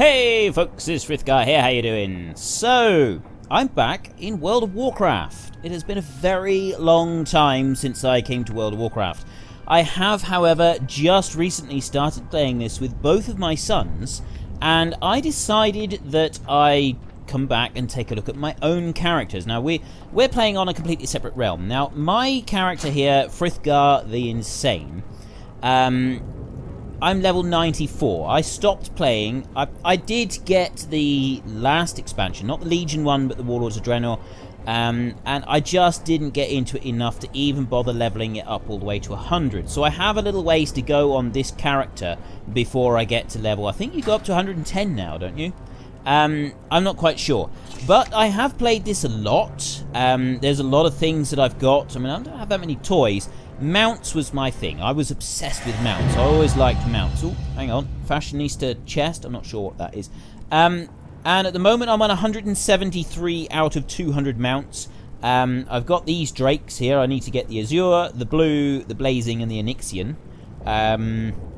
Hey folks, it's Frithgar here, how you doing? So, I'm back in World of Warcraft. It has been a very long time since I came to World of Warcraft. I have, however, just recently started playing this with both of my sons, and I decided that I'd come back and take a look at my own characters. Now, we're playing on a completely separate realm. Now, my character here, Frithgar the Insane, I'm level 94. I stopped playing. I did get the last expansion, not the Legion one, but the Warlords of Draenor, and I just didn't get into it enough to even bother leveling it up all the way to 100. So I have a little ways to go on this character before I get to level. I think you go up to 110 now, don't you? I'm not quite sure. But I have played this a lot. There's a lot of things that I've got. I mean, I don't have that many toys. Mounts was my thing. I was obsessed with mounts. I always liked mounts. Oh, hang on. Fashionista chest. I'm not sure what that is. And at the moment, I'm on 173 out of 200 mounts. I've got these drakes here. I need to get the Azure, the Blue, the Blazing, and the Onyxian.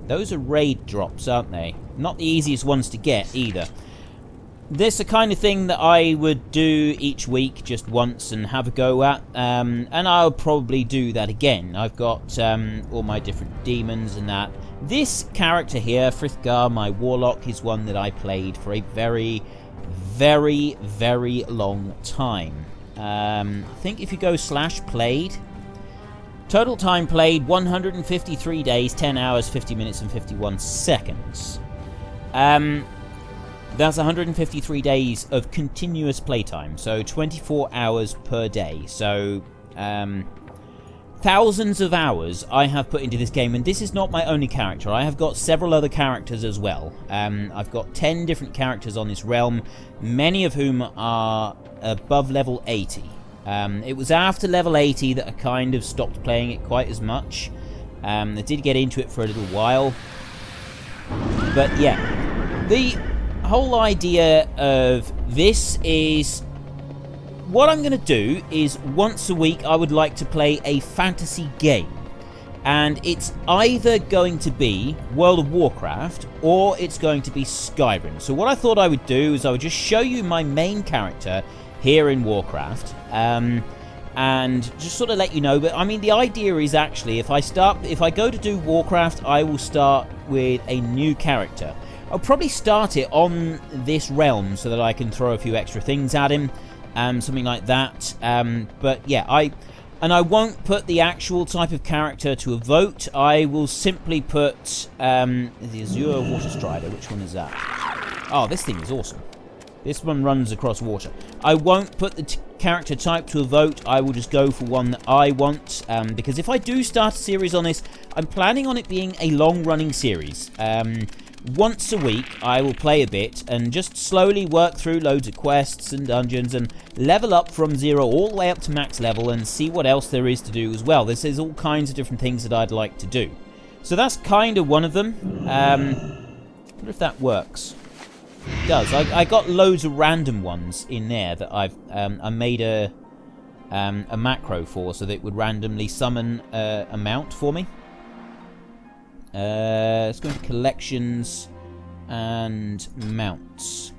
Those are raid drops, aren't they? Not the easiest ones to get, either. This is the kind of thing that I would do each week, just once, and have a go at, and I'll probably do that again. I've got all my different demons and that. This character here, Frithgar, my warlock, is one that I played for a very, very, very long time. I think if you go /played, total time played 153 days, 10 hours, 50 minutes, and 51 seconds. That's 153 days of continuous playtime, so 24 hours per day. So, thousands of hours I have put into this game, and this is not my only character. I have got several other characters as well. I've got 10 different characters on this realm, many of whom are above level 80. It was after level 80 that I kind of stopped playing it quite as much. I did get into it for a little while. But yeah, the whole idea of this is, what I'm going to do is once a week I would like to play a fantasy game, and it's either going to be World of Warcraft or it's going to be Skyrim. So what I thought I would do is I would just show you my main character here in Warcraft, and just sort of let you know. But I mean, the idea is actually, if I go to do Warcraft, I will start with a new character. I'll probably start it on this realm so that I can throw a few extra things at him, something like that. But yeah, I won't put the actual type of character to a vote. I will simply put the Azure Water Strider. Which one is that? Oh, this thing is awesome. This one runs across water. I won't put the character type to a vote. I will just go for one that I want, because if I do start a series on this, I'm planning on it being a long-running series. Once a week, I will play a bit and just slowly work through loads of quests and dungeons and level up from 0 all the way up to max level and see what else there is to do as well. There's all kinds of different things that I'd like to do. So that's kind of one of them. I wonder if that works. It does. I got loads of random ones in there that I made a macro for, so that it would randomly summon a mount for me. Let's go into collections and mounts.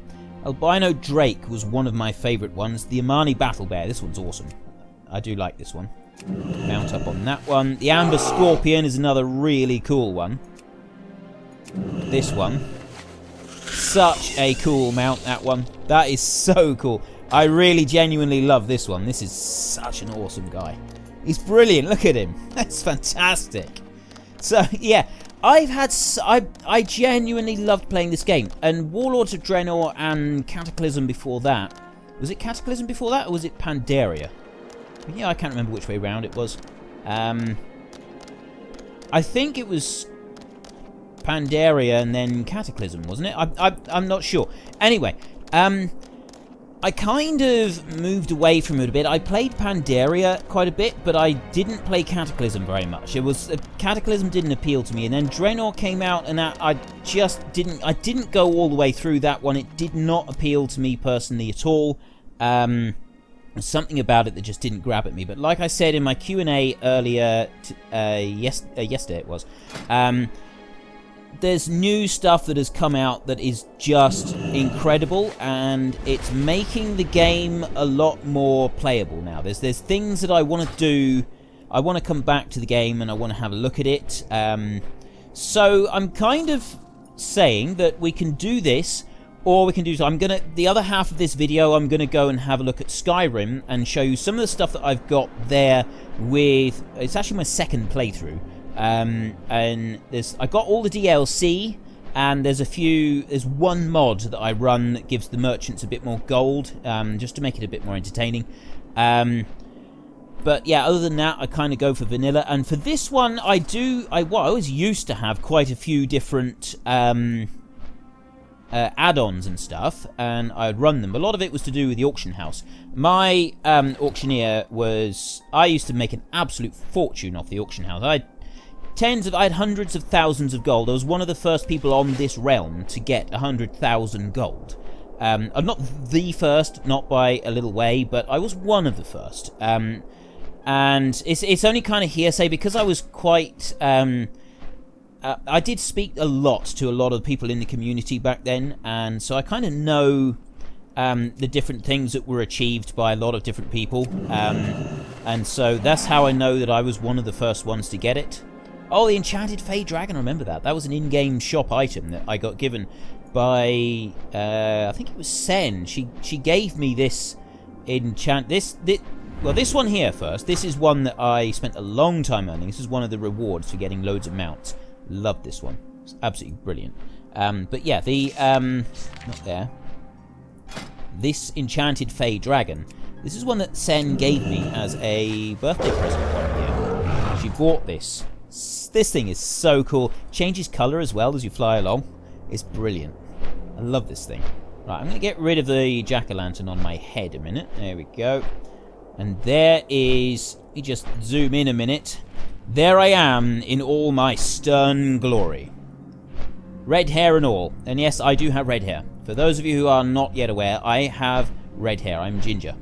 Albino Drake was one of my favourite ones. The Amani Battle Bear. This one's awesome. I do like this one. Mount up on that one. The Amber Scorpion is another really cool one. This one. Such a cool mount, that one. That is so cool. I really genuinely love this one. This is such an awesome guy. He's brilliant. Look at him. That's fantastic. So, yeah, I genuinely loved playing this game. And Warlords of Draenor and Cataclysm before that. Was it Cataclysm before that, or was it Pandaria? Yeah, I can't remember which way round it was. I think it was Pandaria and then Cataclysm, wasn't it? I'm not sure. Anyway, I kind of moved away from it a bit. I played Pandaria quite a bit, but I didn't play Cataclysm very much. It was Cataclysm didn't appeal to me, and then Draenor came out, and I just didn't. I didn't go all the way through that one. It did not appeal to me personally at all. There's something about it that just didn't grab at me. But like I said in my Q&A earlier, yesterday it was. there's new stuff that has come out that is just incredible, and it's making the game a lot more playable now. There's things that I want to do. I want to come back to the game and I want to have a look at it. So I'm kind of saying that we can do this, or we can do... the other half of this video, I'm gonna go and have a look at Skyrim and show you some of the stuff that I've got there with... It's actually my second playthrough. And I got all the DLC, and there's one mod that I run that gives the merchants a bit more gold, just to make it a bit more entertaining. But yeah, other than that, I kind of go for vanilla. And for this one, I always used to have quite a few different add-ons and stuff, and I'd run them. A lot of it was to do with the auction house. My auctioneer was... I used to make an absolute fortune off the auction house. I had hundreds of thousands of gold. I was one of the first people on this realm to get 100,000 gold. I'm not the first, not by a little way, but I was one of the first. And it's only kind of hearsay because I was quite... I did speak a lot to a lot of people in the community back then, and so I kind of know the different things that were achieved by a lot of different people. And so that's how I know that I was one of the first ones to get it. Oh, the Enchanted Fey Dragon, I remember that. That was an in-game shop item that I got given by... I think it was Sen. She gave me this well, this one here first. This is one that I spent a long time earning. This is one of the rewards for getting loads of mounts. Love this one. It's absolutely brilliant. But yeah, not there. This Enchanted Fey Dragon. This is one that Sen gave me as a birthday present one year. She bought this. This thing is so cool. Changes colour as well as you fly along. It's brilliant. I love this thing. Right, I'm going to get rid of the jack-o'-lantern on my head a minute. There we go. And there is... Let me just zoom in a minute. There I am in all my stern glory. Red hair and all. And yes, I do have red hair. For those of you who are not yet aware, I have red hair. I'm ginger.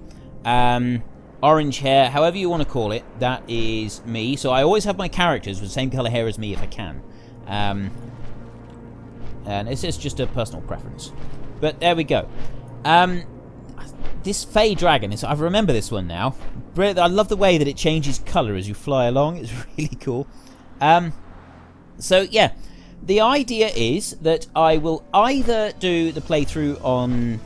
Orange hair, however you want to call it, that is me. So I always have my characters with the same colour hair as me if I can. And it's just a personal preference. But there we go. This Fey Dragon, I remember this one now. I love the way that it changes colour as you fly along. It's really cool. So yeah, the idea is that I will either do the playthrough on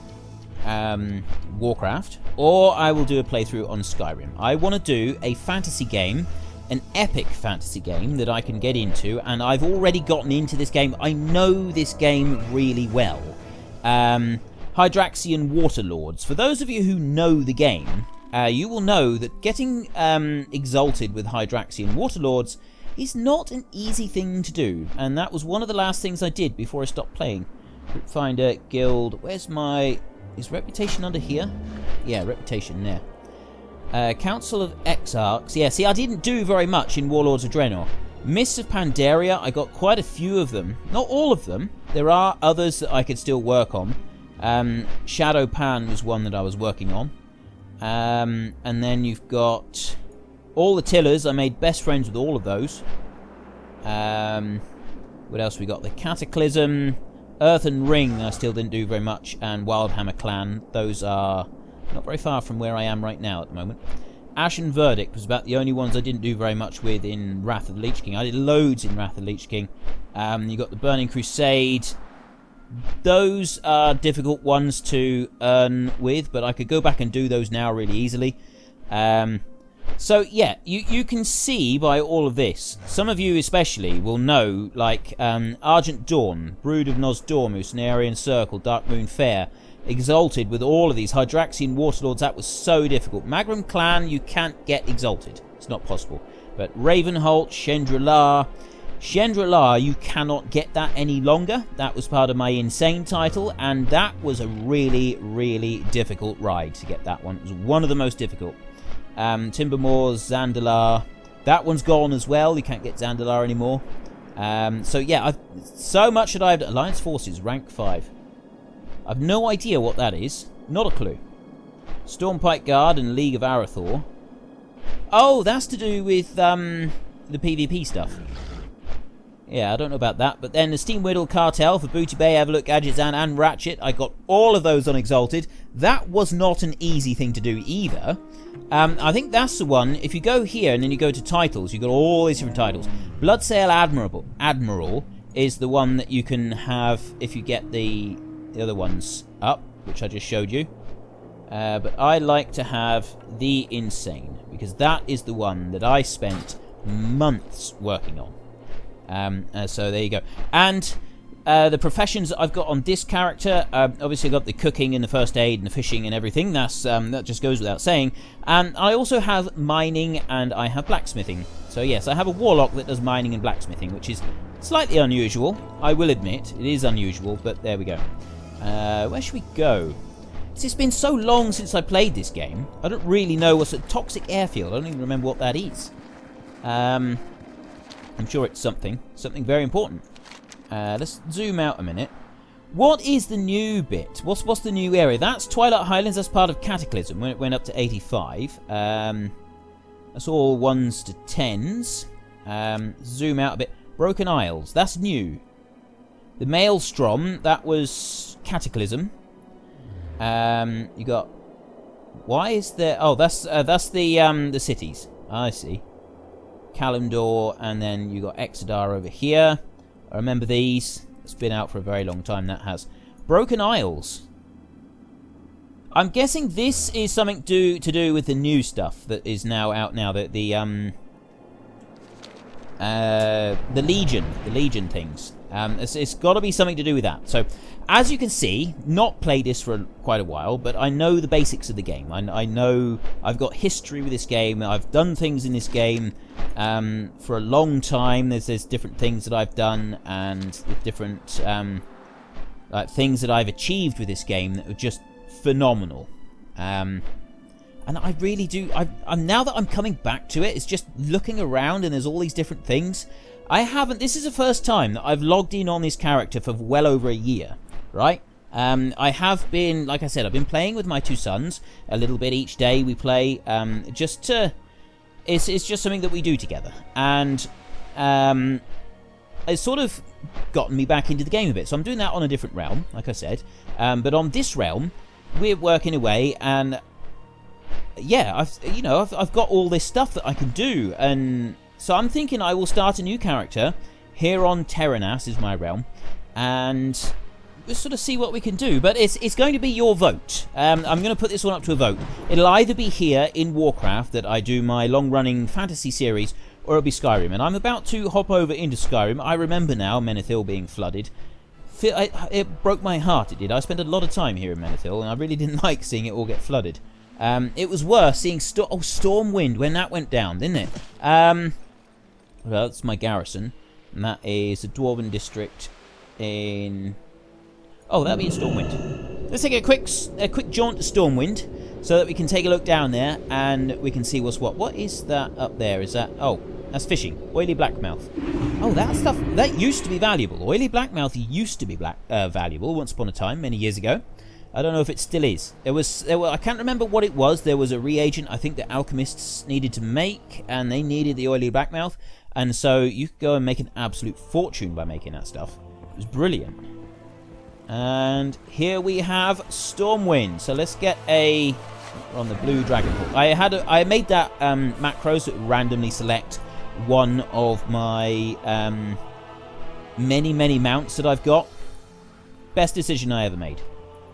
Warcraft, or I will do a playthrough on Skyrim. I want to do a fantasy game, an epic fantasy game that I can get into, and I've already gotten into this game. I know this game really well. Hydraxian Waterlords. For those of you who know the game, you will know that getting exalted with Hydraxian Waterlords is not an easy thing to do, and that was one of the last things I did before I stopped playing. Finder Guild. Where's my... Is Reputation under here? Yeah, Reputation there. Council of Exarchs. Yeah, see, I didn't do very much in Warlords of Draenor. Mists of Pandaria, I got quite a few of them. Not all of them. There are others that I could still work on. Shadow Pan was one that I was working on. And then you've got all the Tillers. I made best friends with all of those. What else we got? The Cataclysm, Earth and Ring I still didn't do very much, and Wildhammer Clan. Those are not very far from where I am right now at the moment. Ashen Verdict was about the only ones I didn't do very much with in Wrath of the Lich King. I did loads in Wrath of the Lich King. You got the Burning Crusade. Those are difficult ones to earn with, but I could go back and do those now really easily. So yeah, you can see by all of this, some of you especially will know, like Argent Dawn, Brood of Nosdormu, Cenarian Circle, Dark Moon Fair, Exalted with all of these. Hydraxian Waterlords, that was so difficult. Magrum Clan, you can't get Exalted. It's not possible. But Ravenholt, Chandra-La, you cannot get that any longer. That was part of my Insane title, and that was a really, really difficult ride to get that one. It was one of the most difficult. Timbermoors, Zandalar, that one's gone as well. You can't get Zandalar anymore. So yeah, so much that I've... Alliance Forces, rank 5. I've no idea what that is. Not a clue. Stormpike Guard and League of Arathor. Oh, that's to do with the PvP stuff. Yeah, I don't know about that. But then the Steam Whittle Cartel for Booty Bay, Everlook, Gadgets, and Ratchet. I got all of those on Exalted. That was not an easy thing to do either. I think that's the one. If you go here and then you go to titles, you've got all these different titles. Bloodsail Admiral is the one that you can have if you get the other ones up, which I just showed you. But I like to have the Insane, because that is the one that I spent months working on. So there you go. And the professions that I've got on this character, obviously I've got the cooking and the first aid and the fishing and everything. That just goes without saying. And I also have mining and I have blacksmithing. So yes, I have a warlock that does mining and blacksmithing, which is slightly unusual. I will admit, it is unusual, but there we go. Where should we go? It's been so long since I played this game. I don't really know what's a toxic airfield. I don't even remember what that is. I'm sure it's something very important. Let's zoom out a minute. What is the new bit? What's the new area? That's Twilight Highlands. That's part of Cataclysm when it went up to 85. That's all 1s to 10s. Zoom out a bit. Broken Isles. That's new. The Maelstrom. That was Cataclysm. You got. Why is there? Oh, that's the cities. I see. Kalimdor, and then you got Exodar over here. I remember these. It's been out for a very long time, that has. Broken Isles. I'm guessing this is something to do with the new stuff that is now out now. The Legion things. It's got to be something to do with that. So, as you can see, not played this for quite a while, but I know the basics of the game. I know I've got history with this game. I've done things in this game for a long time. There's different things that I've done and different things that I've achieved with this game that are just phenomenal. And I really do. Now that I'm coming back to it, it's just looking around and there's all these different things. This is the first time that I've logged in on this character for well over a year, right? I have been, like I said, I've been playing with my two sons a little bit each day. We play it's just something that we do together, and it's sort of gotten me back into the game a bit. So I'm doing that on a different realm, like I said, but on this realm, we're working away, and yeah, I've got all this stuff that I can do, and so I'm thinking I will start a new character here on Terranas, is my realm, and we'll sort of see what we can do. But it's going to be your vote. I'm going to put this one up to a vote. It'll either be here in Warcraft that I do my long-running fantasy series, or it'll be Skyrim. And I'm about to hop over into Skyrim. I remember now Menethil being flooded. It broke my heart, it did. I spent a lot of time here in Menethil, and I really didn't like seeing it all get flooded. It was worse seeing Stormwind when that went down, didn't it? Well, that's my garrison, and that is a Dwarven district in... Oh, that'll be in Stormwind. Let's take a quick jaunt to Stormwind, so that we can take a look down there, and we can see what's what. What is that up there? Is that... Oh, that's fishing. Oily blackmouth. Oh, that stuff... That used to be valuable. Oily blackmouth used to be valuable once upon a time, many years ago. I don't know if it still is. I can't remember what it was. There was a reagent I think that alchemists needed to make, and they needed the oily blackmouth, and so you could go and make an absolute fortune by making that stuff. It was brilliant. And here we have Stormwind. So let's get a... We're on the blue Dragonborn. I made that macro so it would randomly select one of my many mounts that I've got. Best decision I ever made.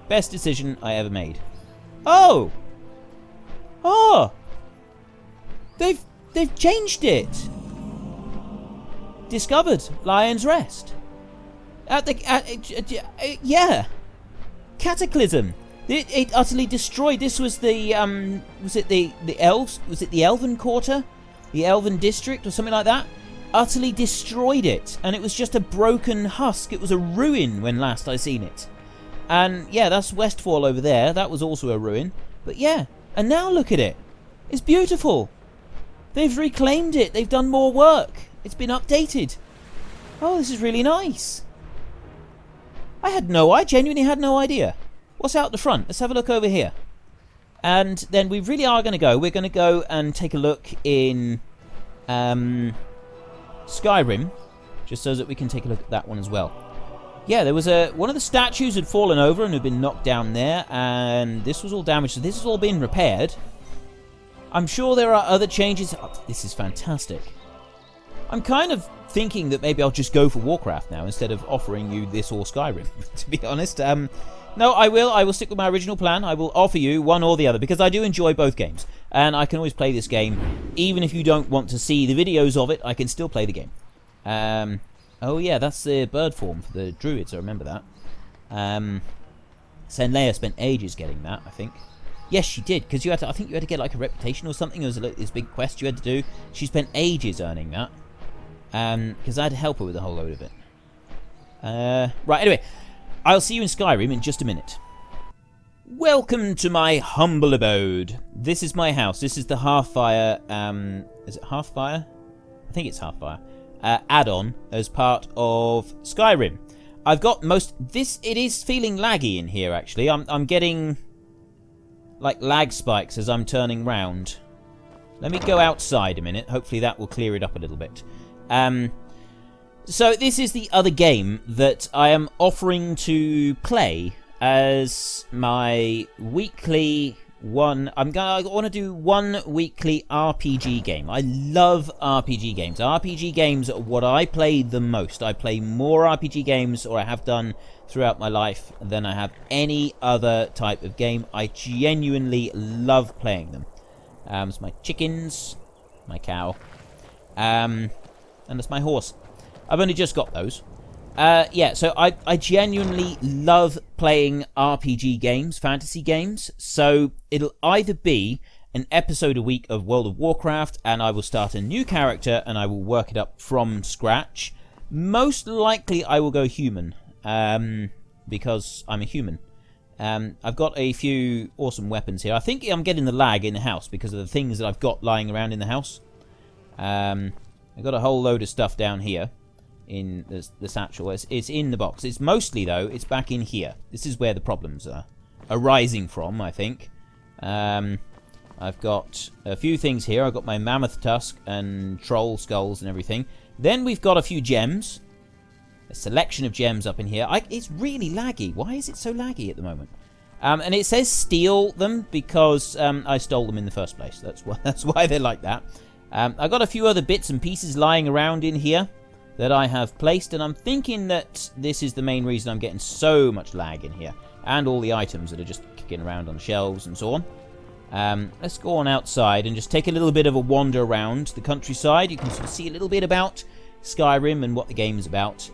Best decision I ever made. Oh! Oh! They've changed it. Discovered Lion's Rest. Yeah. Cataclysm. It utterly destroyed. This was the was it the elves? Was it the Elven Quarter? The Elven District or something like that? Utterly destroyed it, and it was just a broken husk. It was a ruin when last I seen it. And yeah, that's Westfall over there. That was also a ruin. But yeah, and now look at it. It's beautiful. They've reclaimed it. They've done more work. It's been updated. Oh, this is really nice. I genuinely had no idea. What's out the front? Let's have a look over here. And then we really are going to go. We're going to go and take a look in Skyrim. just so that we can take a look at that one as well. Yeah, there was one of the statues had fallen over and had been knocked down there, and this was all damaged. So this has all been repaired. I'm sure there are other changes. Oh, this is fantastic. I'm kind of thinking that maybe I'll just go for Warcraft now instead of offering you this or Skyrim, to be honest. No, I will stick with my original plan. I will offer you one or the other, because I do enjoy both games. And I can always play this game. Even if you don't want to see the videos of it, I can still play the game. Oh yeah, that's the bird form for the druids, I remember that. Senleia spent ages getting that, I think. Yes, she did, because I think you had to get like a reputation or something. It was this big quest you had to do. She spent ages earning that. Because I had to help her with a whole load of it. Right, anyway. I'll see you in Skyrim in just a minute. Welcome to my humble abode. This is my house. This is the Hearthfire, is it Hearthfire? I think it's Hearthfire. Add-on as part of Skyrim. I've got it is feeling laggy in here, actually. I'm getting, like, lag spikes as I'm turning round. Let me go outside a minute. Hopefully that will clear it up a little bit. So this is the other game that I am offering to play as my weekly one. I want to do one weekly RPG game. I love RPG games. RPG games are what I play the most. I play more RPG games, or I have done throughout my life, than I have any other type of game. I genuinely love playing them. It's my chickens, my cow, and it's my horse. I've only just got those. Yeah, so I genuinely love playing RPG games, fantasy games. So it'll either be an episode a week of World of Warcraft, and I will start a new character and I will work it up from scratch. Most likely I will go human, because I'm a human. I've got a few awesome weapons here. I think I'm getting the lag in the house because of the things that I've got lying around in the house. I've got a whole load of stuff down here in the satchel. It's in the box. It's mostly, though, it's back in here. This is where the problems are arising from, I think. I've got a few things here. I've got my mammoth tusk and troll skulls and everything. Then we've got a few gems. A selection of gems up in here. It's really laggy. Why is it so laggy at the moment? And it says steal them because I stole them in the first place. That's why they're like that. I've got a few other bits and pieces lying around in here that I have placed, and I'm thinking that this is the main reason I'm getting so much lag in here. And all the items that are just kicking around on shelves and so on. Let's go on outside and just take a little bit of a wander around the countryside. You can sort of see a little bit about Skyrim and what the game is about.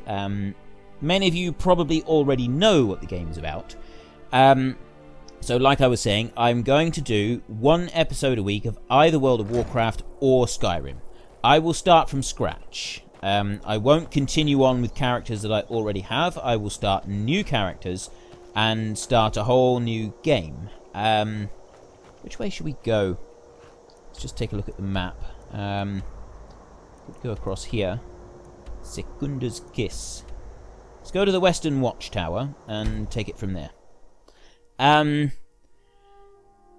Many of you probably already know what the game is about. So like I was saying, I'm going to do one episode a week of either World of Warcraft or Skyrim. I will start from scratch. I won't continue on with characters that I already have. I will start new characters and start a whole new game. Which way should we go? Let's just take a look at the map. Go across here. Secunda's Kiss. Let's go to the Western Watchtower and take it from there.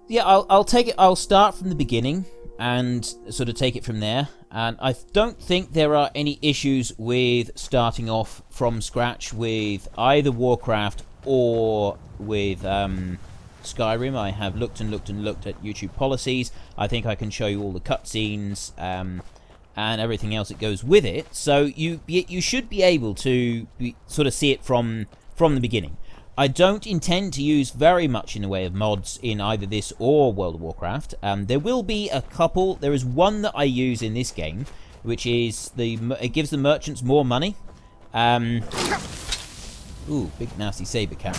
Yeah, I'll take it. I'll start from the beginning and sort of take it from there. And I don't think there are any issues with starting off from scratch with either Warcraft or with Skyrim. I have looked and looked and looked at YouTube policies. I think I can show you all the cutscenes and everything else that goes with it. So you should be able to sort of see it from the beginning. I don't intend to use very much in the way of mods in either this or World of Warcraft. There will be a couple. There is one that I use in this game, which is it gives the merchants more money. Ooh, big nasty saber cat.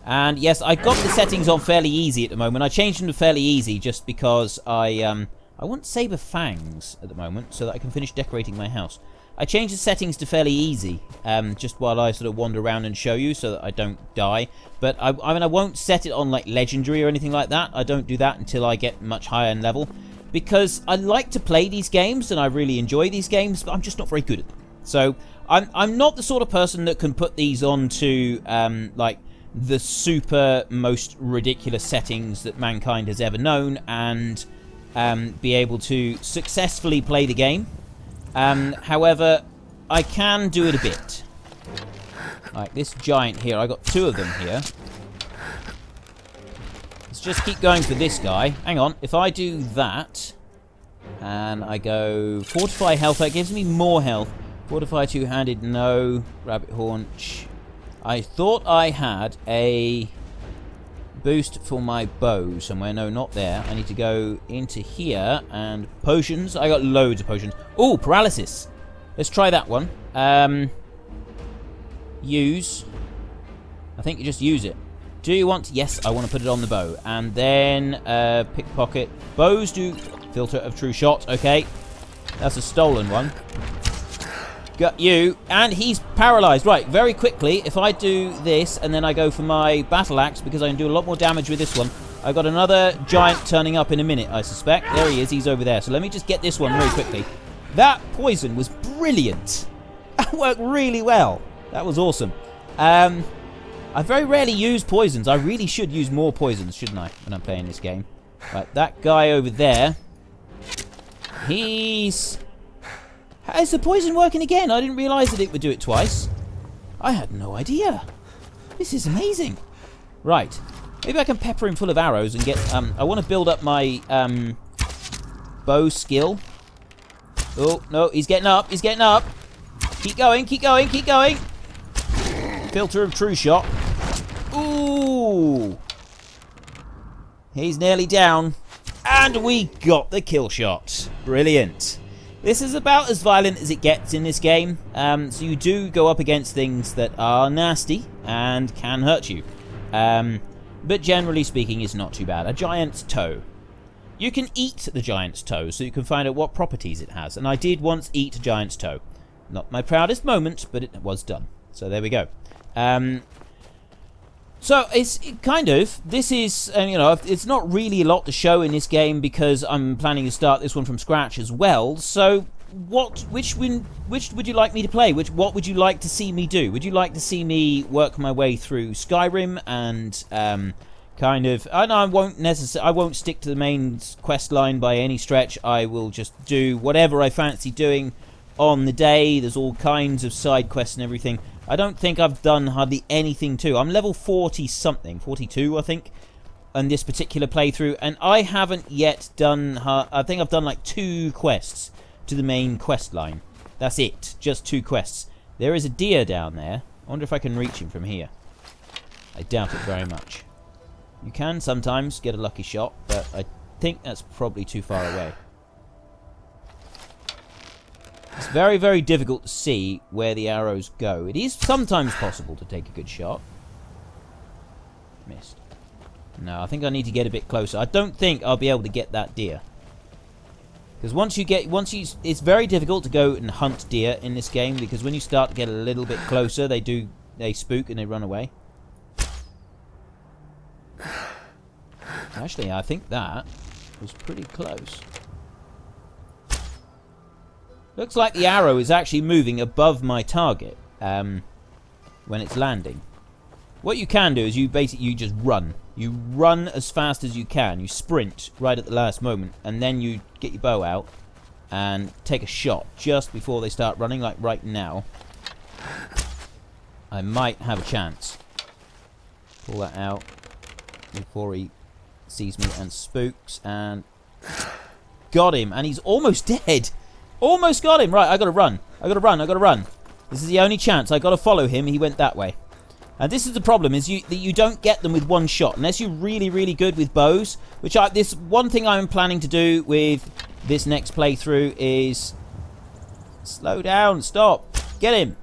And yes, I got the settings on fairly easy at the moment. I changed them to fairly easy just because I want saber fangs at the moment so that I can finish decorating my house. I changed the settings to fairly easy, just while I sort of wander around and show you so that I don't die. But I mean, I won't set it on like legendary or anything like that. I don't do that until I get much higher in level, because I like to play these games and I really enjoy these games, but I'm just not very good at them. So I'm not the sort of person that can put these on to like the super most ridiculous settings that mankind has ever known and be able to successfully play the game. However, I can do it a bit. Like this giant here. I got 2 of them here. Let's just keep going for this guy. Hang on. If I do that, and I go fortify health, that gives me more health. Fortify two-handed, no. Rabbit haunch. I thought I had a boost for my bow somewhere. No, not there. I need to go into here and potions. I got loads of potions. Oh, paralysis. Let's try that one. Use. I think you just use it. Do you want... Yes, I want to put it on the bow. And then pickpocket. Bows do filter of true shot. Okay. That's a stolen one. Got you. And he's paralyzed. Right, very quickly, if I do this and then I go for my battle axe, because I can do a lot more damage with this one, I've got another giant turning up in a minute, I suspect. There he is. He's over there. So let me just get this one very quickly. That poison was brilliant. That worked really well. That was awesome. I very rarely use poisons. I really should use more poisons, shouldn't I, when I'm playing this game? Right, that guy over there. He's... Is the poison working again? I didn't realise that it would do it twice. I had no idea. This is amazing. Right. Maybe I can pepper him full of arrows and get... I want to build up my bow skill. Oh, no. He's getting up. He's getting up. Keep going. Keep going. Keep going. Filter of true shot. Ooh. He's nearly down. And we got the kill shot. Brilliant. This is about as violent as it gets in this game. So you do go up against things that are nasty and can hurt you. But generally speaking, it's not too bad. A giant's toe. You can eat the giant's toe, so you can find out what properties it has. And I did once eat a giant's toe. Not my proudest moment, but it was done. So there we go. So it's kind of, this is, you know, it's not really a lot to show in this game because I'm planning to start this one from scratch as well. So which would you like me to play? What would you like to see me do? Would you like to see me work my way through Skyrim and kind of, I know I won't stick to the main quest line by any stretch. I will just do whatever I fancy doing on the day. There's all kinds of side quests and everything. I don't think I've done hardly anything too. I'm level 40 something, 42 I think, on this particular playthrough, and I haven't yet done, I think I've done like 2 quests to the main quest line. That's it, just 2 quests. There is a deer down there. I wonder if I can reach him from here. I doubt it very much. You can sometimes get a lucky shot, but I think that's probably too far away. It's very, very difficult to see where the arrows go. It is sometimes possible to take a good shot. Missed. No, I think I need to get a bit closer. I don't think I'll be able to get that deer. Because it's very difficult to go and hunt deer in this game, because when you start to get a little bit closer, they spook and they run away. Actually, I think that was pretty close. Looks like the arrow is actually moving above my target when it's landing. What you can do is you just run. You run as fast as you can. You sprint right at the last moment, and then you get your bow out and take a shot just before they start running, like right now. I might have a chance. Pull that out before he sees me and spooks, and got him, and he's almost dead. Almost got him. Right, I gotta run. I gotta run. I gotta run. This is the only chance. I gotta follow him. He went that way. And this is the problem, is that you don't get them with one shot unless you're really, really good with bows. This one thing I'm planning to do with this next playthrough is slow down. Stop. Get him.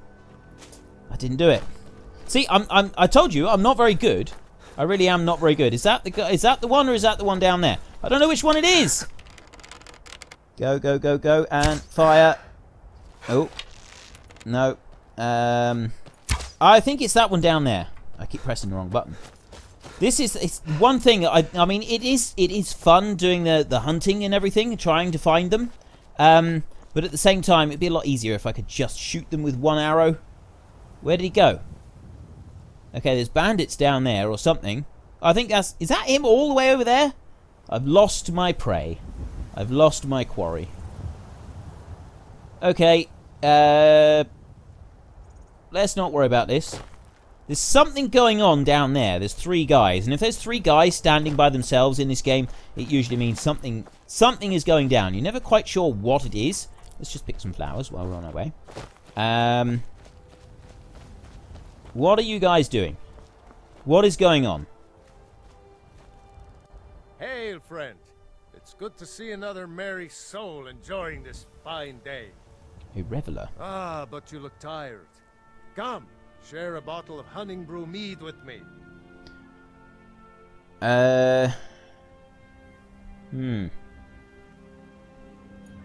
I didn't do it. See, I told you I'm not very good. I really am not very good. Is that the one, or is that the one down there? I don't know which one it is. Go, go, go, go, and fire. Oh. No. I think it's that one down there. I keep pressing the wrong button. It's one thing, I mean, it is fun doing the hunting and everything, trying to find them. But at the same time, it'd be a lot easier if I could just shoot them with one arrow. Where did he go? Okay, there's bandits down there or something. I think is that him all the way over there? I've lost my prey. I've lost my quarry. Okay, let's not worry about this. There's something going on down there. There's 3 guys. And if there's 3 guys standing by themselves in this game, it usually means something is going down. You're never quite sure what it is. Let's just pick some flowers while we're on our way. What are you guys doing? What is going on? Hail, friend. It's good to see another merry soul enjoying this fine day. A reveler. Ah, but you look tired. Come, share a bottle of honey brew mead with me.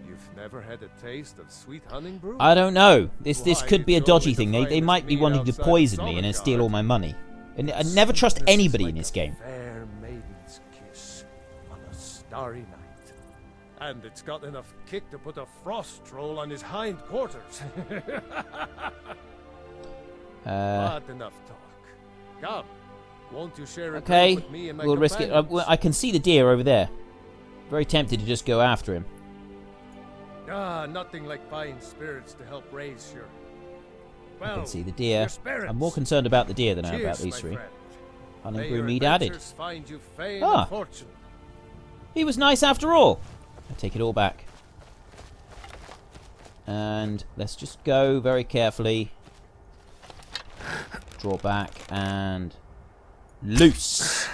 You've never had a taste of sweet honey brew? I don't know. This could be a dodgy thing. They might be wanting to poison me and then steal all my money. And I never trust anybody in this game. Fair maiden's kiss on a starry night. And it's got enough kick to put a frost troll on his hind quarters. But enough talk. Come, won't you share a drink with me and my we'll risk it. I can see the deer over there. Very tempted to just go after him. Ah, nothing like fine spirits to help raise your... Well, I can see the deer. I'm more concerned about the deer than I am about these 3. Honey brew mead added. Ah, he was nice after all. I take it all back. And let's just go very carefully. Draw back and loose.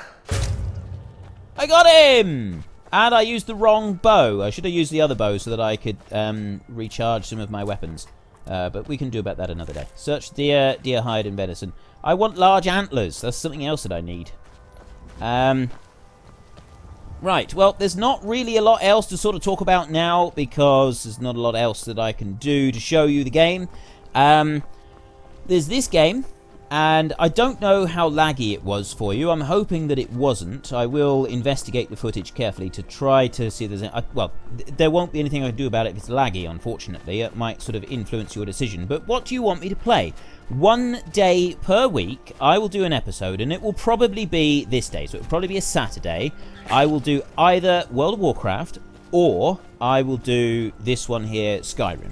I got him! And I used the wrong bow. I should have used the other bow so that I could recharge some of my weapons. But we can do about that another day. Search deer, deer hide, and venison. I want large antlers. That's something else that I need. Right, well, there's not really a lot else to sort of talk about now because there's not a lot else that I can do to show you the game. There's this game, and I don't know how laggy it was for you. I'm hoping that it wasn't. I will investigate the footage carefully to try to see if there's any... well, there won't be anything I can do about it if it's laggy, unfortunately. It might sort of influence your decision. But what do you want me to play? 1 day per week, I will do an episode, and it will probably be this day. So it will probably be a Saturday. I will do either World of Warcraft, or I will do this one here, Skyrim.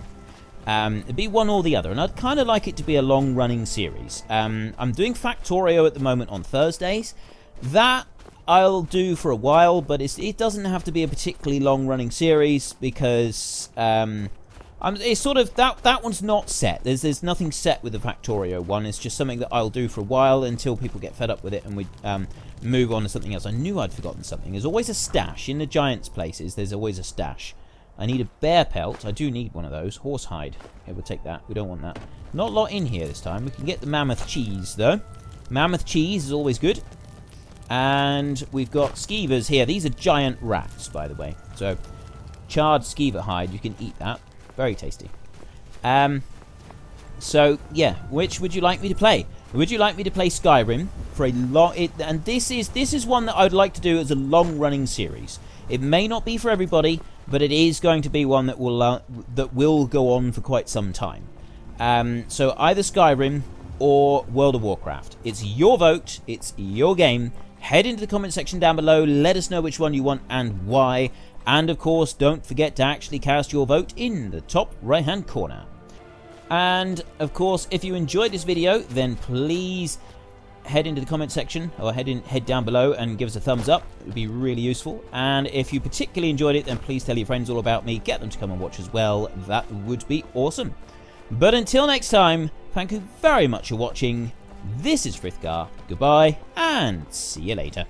It'd be one or the other, and I'd kind of like it to be a long-running series. I'm doing Factorio at the moment on Thursdays. That I'll do for a while, but it doesn't have to be a particularly long-running series because it's sort of that one's not set. There's nothing set with the Factorio one. It's just something that I'll do for a while until people get fed up with it and we move on to something else. I knew I'd forgotten something. There's always a stash in the Giants places. There's always a stash. I need a bear pelt. I do need one of those. Horsehide. Okay, we'll take that. We don't want that. Not a lot in here this time. We can get the mammoth cheese, though. Mammoth cheese is always good. And we've got skeevers here. These are giant rats, by the way. So, charred skeever hide. You can eat that. Very tasty. So, yeah. Which would you like me to play? Would you like me to play Skyrim for a long... and this is one that I would like to do as a long-running series. It may not be for everybody, but it is going to be one that will go on for quite some time. So either Skyrim or World of Warcraft. It's your vote. It's your game. Head into the comment section down below. Let us know which one you want and why. And of course, don't forget to actually cast your vote in the top right-hand corner. And of course, if you enjoyed this video, then please head into the comment section or head down below and give us a thumbs up. It would be really useful. And if you particularly enjoyed it, then please tell your friends all about me. Get them to come and watch as well. That would be awesome. But until next time, thank you very much for watching. This is Frithgar. Goodbye and see you later.